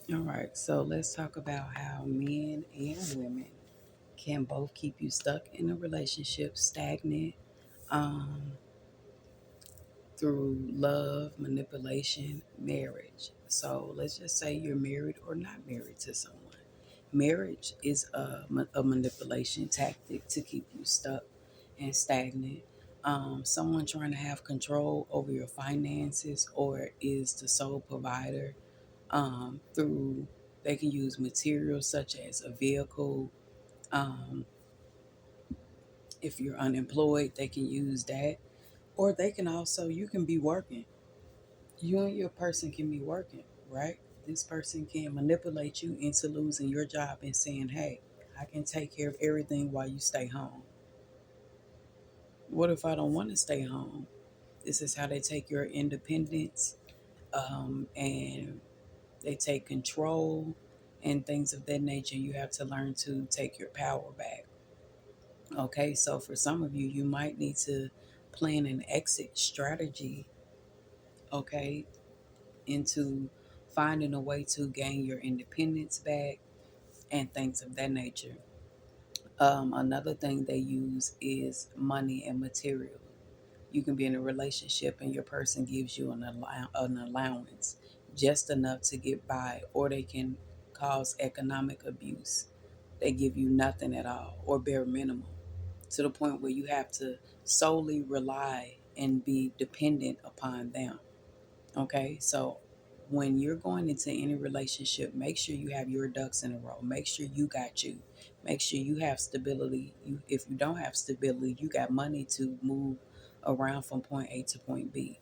All right, so let's talk about how men and women can both keep you stuck in a relationship, stagnant, um, through love, manipulation, marriage. So let's just say you're married or not married to someone. Marriage is a manipulation tactic to keep you stuck and stagnant. Someone trying to have control over your finances or is the sole provider through, they can use materials such as a vehicle. Um, if you're unemployed, they can use that. Or they can also, you can be working. You and your person can be working, right? This person can manipulate you into losing your job and saying, hey, I can take care of everything while you stay home. What if I don't want to stay home? This is how they take your independence, and they take control and things of that nature. You have to learn to take your power back. Okay, so for some of you, you might need to plan an exit strategy, okay, into finding a way to gain your independence back and things of that nature. Another thing they use is money and material. You can be in a relationship and your person gives you an allowance just enough to get by, or they can cause economic abuse. They give you nothing at all or bare minimum to the point where you have to solely rely and be dependent upon them. Okay, so when you're going into any relationship, make sure you have your ducks in a row. Make sure you got you. Make sure you have stability. If you don't have stability, you got money to move around from point A to point B.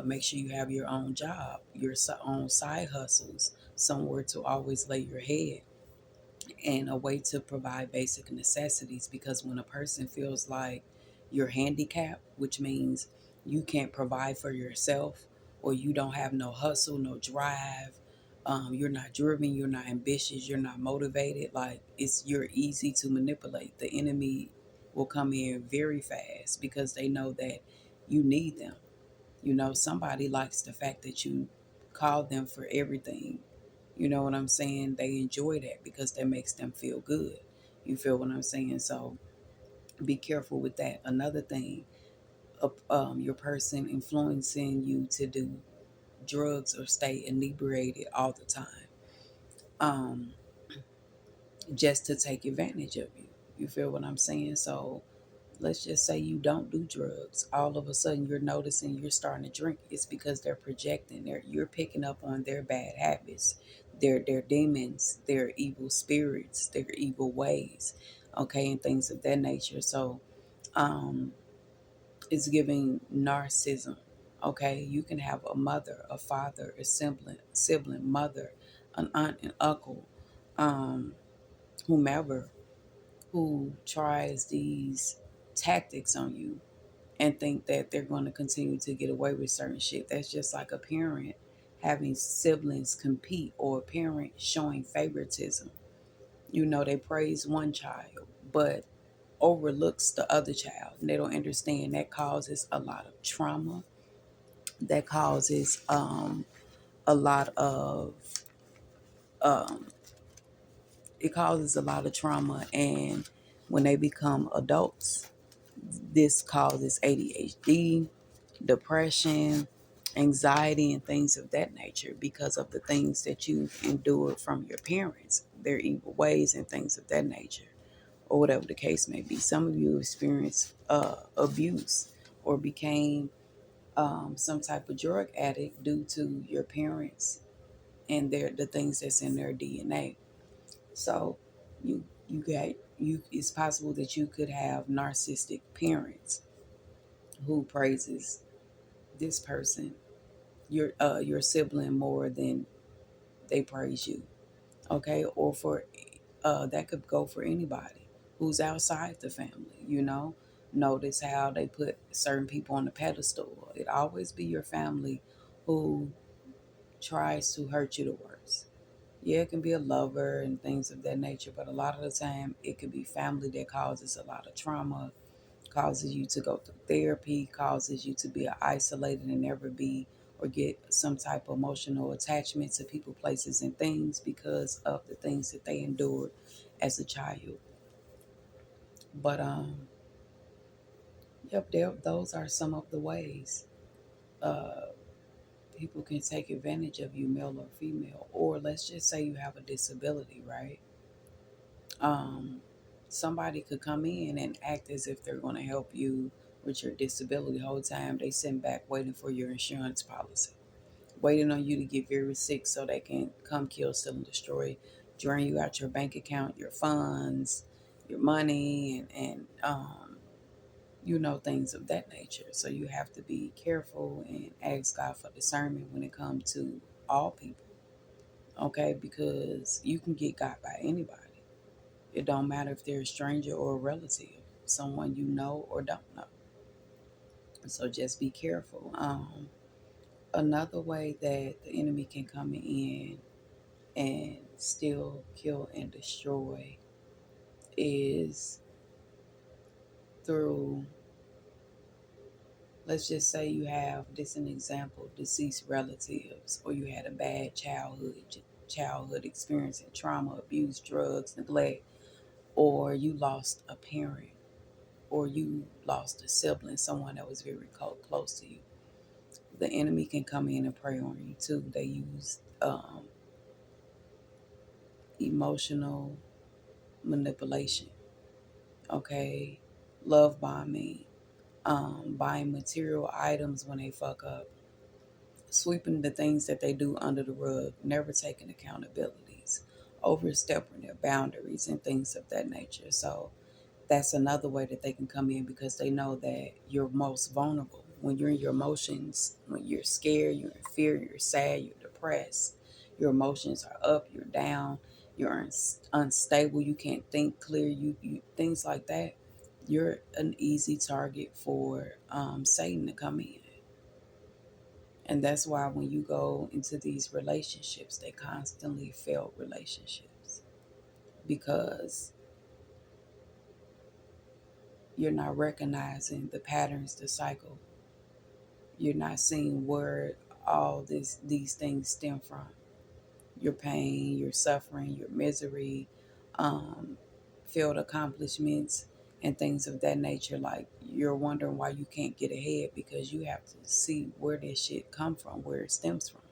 Make sure you have your own job, your own side hustles, somewhere to always lay your head, and a way to provide basic necessities. Because when a person feels like you're handicapped, which means you can't provide for yourself, or you don't have no hustle, no drive, you're not driven, you're not ambitious, you're not motivated, like you're easy to manipulate. The enemy will come in very fast because they know that you need them. Somebody likes the fact that you call them for everything. You know what I'm saying? They enjoy that because that makes them feel good. You feel what I'm saying? So be careful with that. Another thing, your person influencing you to do drugs or stay inebriated all the time, um, just to take advantage of you. You feel what I'm saying? So let's just say you don't do drugs. All of a sudden you're noticing you're starting to drink. It's because they're projecting. You're picking up on their bad habits, their demons, their evil spirits, their evil ways, okay, and things of that nature. So um it's giving narcissism. Okay, you can have a mother, a father, a sibling, mother, an aunt and uncle, um, whomever, who tries these tactics on you and think that they're going to continue to get away with certain shit. That's just like a parent having siblings compete, or a parent showing favoritism. They praise one child but overlooks the other child, and they don't understand that causes a lot of trauma. That causes a lot of um, it causes a lot of trauma, and when they become adults, this causes ADHD, depression, anxiety, and things of that nature because of the things that you've endured from your parents, their evil ways, and things of that nature, or whatever the case may be. Some of you experienced abuse or became some type of drug addict due to your parents and the things that's in their DNA. So it's possible that you could have narcissistic parents who praises this person, your sibling, more than they praise you. Okay, or for that could go for anybody who's outside the family. Notice how they put certain people on the pedestal. It always be your family who tries to hurt you the worst. Yeah, it can be a lover and things of that nature, but a lot of the time it could be family that causes a lot of trauma, causes you to go through therapy, causes you to be isolated and never be or get some type of emotional attachment to people, places, and things because of the things that they endured as a child. But yep, those are some of the ways uh, people can take advantage of you, male or female. Or let's just say you have a disability, right? Um, Somebody could come in and act as if they're going to help you with your disability the whole time. They sit back waiting for your insurance policy, waiting on you to get very sick so they can come kill, steal, and destroy, drain you out your bank account, your funds, your money, and things of that nature. So you have to be careful and ask God for discernment when it comes to all people, okay? Because you can get got by anybody. It don't matter if they're a stranger or a relative, someone you know or don't know. So just be careful. Another way that the enemy can come in and still kill and destroy is through, let's just say you have this an example, deceased relatives, or you had a bad childhood experience and trauma, abuse, drugs, neglect, or you lost a parent, or you lost a sibling, someone that was very close to you. The enemy can come in and prey on you too. They use emotional manipulation, okay, love bombing, buying material items when they fuck up, sweeping the things that they do under the rug, never taking accountabilities, overstepping their boundaries, and things of that nature. So that's another way that they can come in because they know that you're most vulnerable. When you're in your emotions, when you're scared, you're in fear, you're sad, you're depressed, your emotions are up, you're down, you're unstable, you can't think clear, you things like that. You're an easy target for Satan to come in. And that's why when you go into these relationships, they constantly fail relationships because you're not recognizing the patterns, the cycle. You're not seeing where all these things stem from. Your pain, your suffering, your misery, um, failed accomplishments, and things of that nature. Like you're wondering why you can't get ahead because you have to see where this shit come from, where it stems from.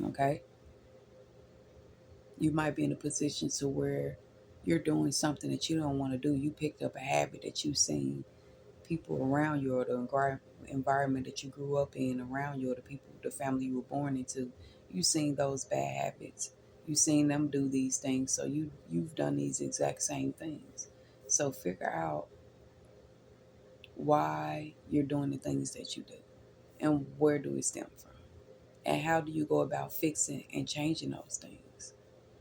Okay, you might be in a position to where you're doing something that you don't want to do. You picked up a habit that you've seen people around you or the environment that you grew up in around you or the people, the family you were born into. You've seen those bad habits. You've seen them do these things. So you've done these exact same things. So figure out why you're doing the things that you do and where do it stem from. And how do you go about fixing and changing those things?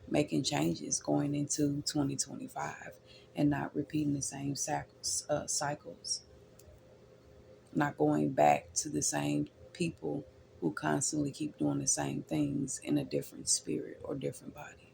Making changes going into 2025 and not repeating the same cycles, not going back to the same people who constantly keep doing the same things in a different spirit or different body.